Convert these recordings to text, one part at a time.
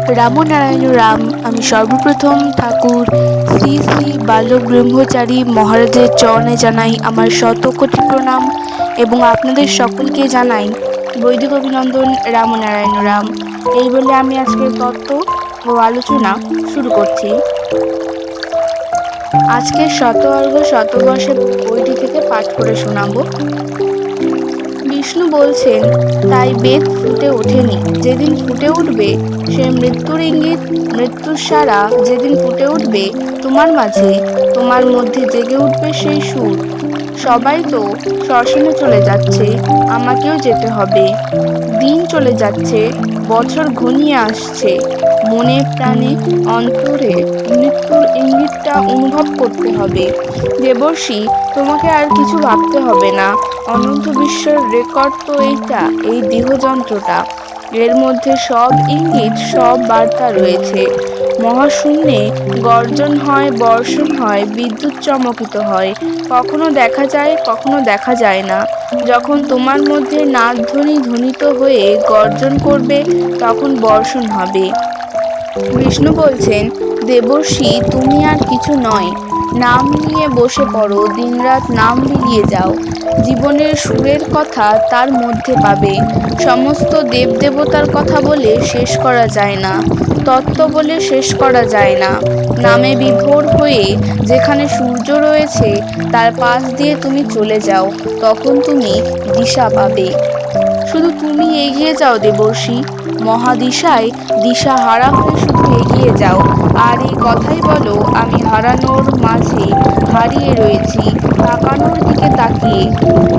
রামনারায়ণ রাম। আমি সর্বপ্রথম ঠাকুর শ্রী শ্রী বালক ব্রহ্মচারী মহারাজের চরণে জানাই আমার শতকোটি প্রণাম এবং আপনাদের সকলকে জানাই বৈদিক অভিনন্দন। রামনারায়ণ রাম। এই বলে আমি আজকের তত্ত্ব ও আলোচনা শুরু করছি। আজকের শতবর্গ শতবর্ষে বইটি থেকে পাঠ করে শোনাবো। বিষ্ণু বলছেন, তাই বেদ ফুটে ওঠেনি, যেদিন ফুটে উঠবে সে মৃত্যুর ইঙ্গিত, মৃত্যুর সারা যেদিন ফুটে উঠবে তোমার মাঝে, তোমার মধ্যে জেগে উঠবে সেই সুর। সবাই তো শ্মশানে চলে যাচ্ছে, আমাকেও যেতে হবে। দিন চলে যাচ্ছে, বছর ঘনিয়ে আসছে, মনে প্রাণে অন্তরে মৃত্যুর ইঙ্গিতটা অনুভব করতে হবে। দেবর্ষি, তোমাকে আর কিছু ভাবতে হবে না। অনন্ত বিশ্বের রেকর্ড তো এইটা, এই দেহযন্ত্রটা। এর মধ্যে সব ইঙ্গিত, সব বার্তা রয়েছে। মহাশূন্যে গর্জন হয়, বর্ষণ হয়, বিদ্যুৎ চমকিত হয়, কখনো দেখা যায়, কখনো দেখা যায় না। যখন তোমার মধ্যে নাদধ্বনি ধ্বনিত হয়ে গর্জন করবে, তখন বর্ষণ হবে। বিষ্ণু বলছেন, দেবর্ষি, তুমি আর কিছু নয়। নাম নিয়ে বসে পড়ো, দিনরাত নাম বিলিয়ে যাও। জীবনের সুরের কথা তার মধ্যে পাবে। সমস্ত দেবদেবতার কথা বলে শেষ করা যায় না, তত্ত্ব বলে শেষ করা যায় না। নামে বিভোর হয়ে যেখানে সূর্য রয়েছে তার পাশ দিয়ে তুমি চলে যাও, তখন তুমি দিশা পাবে। শুধু তুমি এগিয়ে যাও দেবর্ষি, মহাদিশায় দিশাহারা হয়ে শুধু এগিয়ে যাও। আর এই কথাই বলো, আমি হারানোর মাঝে হারিয়ে রয়েছি, তাকানোর দিকে তাকিয়ে।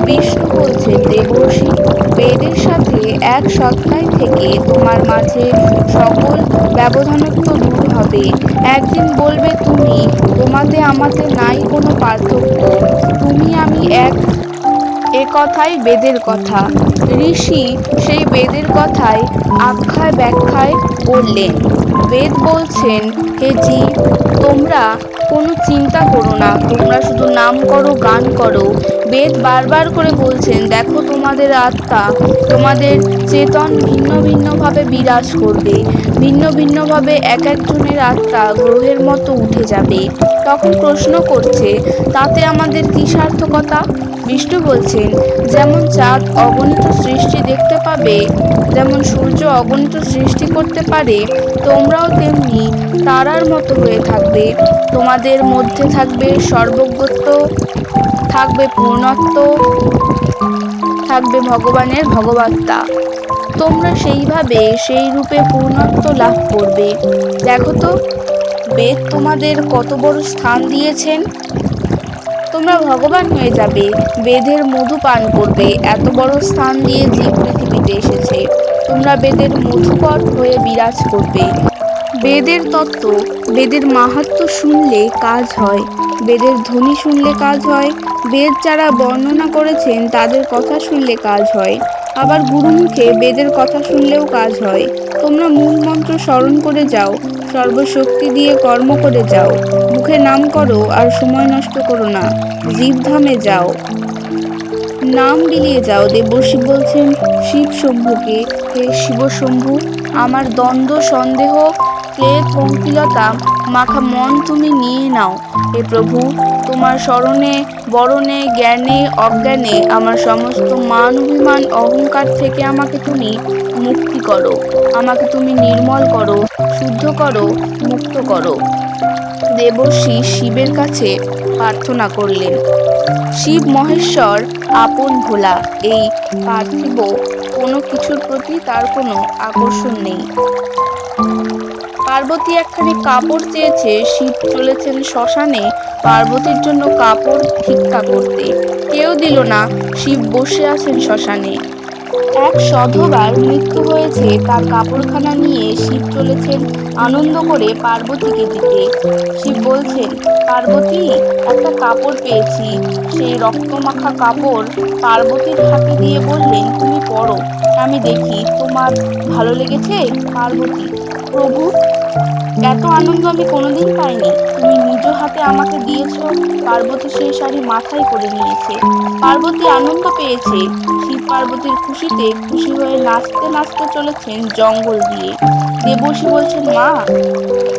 বিষ্ণু বলছেন, দেবর্ষি, বেদের সাথে এক সত্তায় থেকে তোমার মাঝে সকল ব্যবধানত্ব দূর হবে। একদিন বলবে তুমি, তোমাতে আমাতে নাই কোনো পার্থক্য, তুমি আমি এক। এ কথাই বেদের কথা। ঋষি সেই বেদের কথাই আখ্যায় ব্যাখ্যায় বললেন। বেদ বলছেন, হে জীব, তোমরা কোনো চিন্তা করো না, তোমরা শুধু নাম করো, গান করো। বেদ বারবার করে বলছেন, দেখো তোমাদের আত্মা, তোমাদের চেতন ভিন্ন ভিন্নভাবে বিরাজ করবে, ভিন্ন ভিন্নভাবে এক একজনের আত্মা গ্রহের মতো উঠে যাবে। তখন প্রশ্ন করছে, তাতে আমাদের কি সার্থকতা? বিষ্ণু বলছেন, যেমন চাঁদ অগণিত সৃষ্টি দেখতে পাবে, যেমন সূর্য অগণিত সৃষ্টি করতে পারে, তোমরাও তেমনি তারার মতো হয়ে থাকবে। তোমাদের মধ্যে থাকবে সর্বজ্ঞত্ব, থাকবে পূর্ণত্ব, থাকবে ভগবানের ভগবত্তা। তোমরা সেইভাবে সেই রূপে পূর্ণত্ব লাভ করবে। দেখো তো, বেদ তোমাদের কত বড় স্থান দিয়েছেন। তোমরা ভগবান হয়ে যাবে, বেদের মধু পান করবে। এত বড় স্থান দিয়ে জীব পৃথিবীতে এসেছে, তোমরা বেদের মধুকর হয়ে বিরাজ করবে। বেদের তত্ত্ব, বেদের মাহাত্ম্য শুনলে কাজ হয়, বেদের ধ্বনি শুনলে কাজ হয়, বেদ যারা বর্ণনা করেছেন তাদের কথা শুনলে কাজ হয়, আবার গুরুমুখে বেদের কথা শুনলেও কাজ হয়। তোমরা মূল মন্ত্র স্মরণ করে যাও, সর্বশক্তি দিয়ে কর্ম করে যাও, মুখে নাম করো আর সময় নষ্ট করো না, জীবধামে যাও, নাম বিলিয়ে যাও। দেবর্ষি বলছেন শিব শম্ভুকে, হে শিব শম্ভু, আমার দ্বন্দ্ব সন্দেহ ক্লেদ পঙ্কিলতা মাখা মন তুমি নিয়ে নাও। হে প্রভু, তোমার স্মরণে বরণে জ্ঞানে অজ্ঞানে আমার সমস্ত মান অভিমান অহংকার থেকে আমাকে তুমি মুক্তি করো, আমাকে তুমি নির্মল করো, শুদ্ধ করো, মুক্ত করো। দেবর্ষি শিবের কাছে প্রার্থনা করলেন। শিব মহেশ্বর আপন ভোলা, এই পার্থিব কোনো কিছুর প্রতি তার কোনো আকর্ষণ নেই। পার্বতী একখানি কাপড় চেয়েছে, শিব চলেছেন শ্মশানে পার্বতীর জন্য কাপড় ভিক্ষা করতে। কেউ দিল না, শিব বসে আছেন শ্মশানে। এক সধবার মৃত্যু হয়েছে, তার কাপড়খানা নিয়ে শিব চলেছেন আনন্দ করে পার্বতীকে দিতে। শিব বলছেন, পার্বতী, একটা কাপড় পেয়েছি। সেই রক্তমাখা কাপড় পার্বতীর হাতে দিয়ে বললেন, তুমি পরো, আমি দেখি তোমার ভালো লেগেছে। পার্বতী, প্রভু, এত আনন্দ আমি কোনোদিন পাইনি, তুমি নিজ হাতে আমাকে দিয়েছ। পার্বতী সেই শাড়ি মাথায় করে নিয়েছে। পার্বতী আনন্দ পেয়েছে। শিব পার্বতীর খুশিতে খুশি হয়ে নাচতে নাচতে চলেছেন জঙ্গল দিয়ে। দেবর্ষি বলছেন, মা,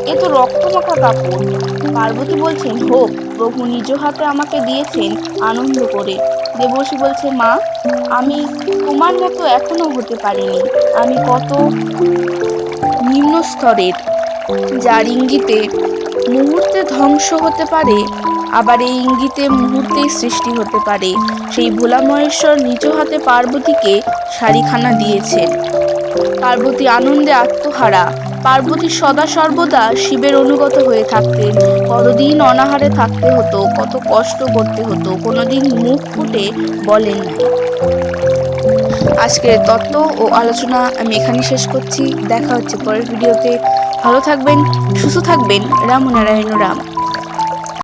এ তো রক্তমাখা কাপড়। পার্বতী বলছেন, হোক, প্রভু নিজ হাতে আমাকে দিয়েছেন আনন্দ করে। দেবর্ষি বলছে, মা, আমি তোমার মতো এখনো হতে পারিনি। আমি কত নিম্ন স্তরের, যার ইঙ্গিতে মুহূর্তে ধ্বংস হতে পারে, আবার এই ইঙ্গিতে মুহূর্তেই সৃষ্টি হতে পারে। সেই ভোলা মহেশ্বর নিজ হাতে পার্বতীকে শাড়িখানা দিয়েছেন। পার্বতী আনন্দে আত্মহারা। পার্বতী সদা সর্বদা শিবের অনুগত হয়ে থাকতেন। কতদিন অনাহারে থাকতে হতো, কত কষ্ট করতে হতো, কোনোদিন মুখ ফুটে বলেন নাই। আজকের তত্ত্ব ও আলোচনা আমি এখানে শেষ করছি। দেখা হচ্ছে পরের ভিডিওতে। ভালো থাকবেন, সুস্থ থাকবেন। রাম নারায়ণ রাম।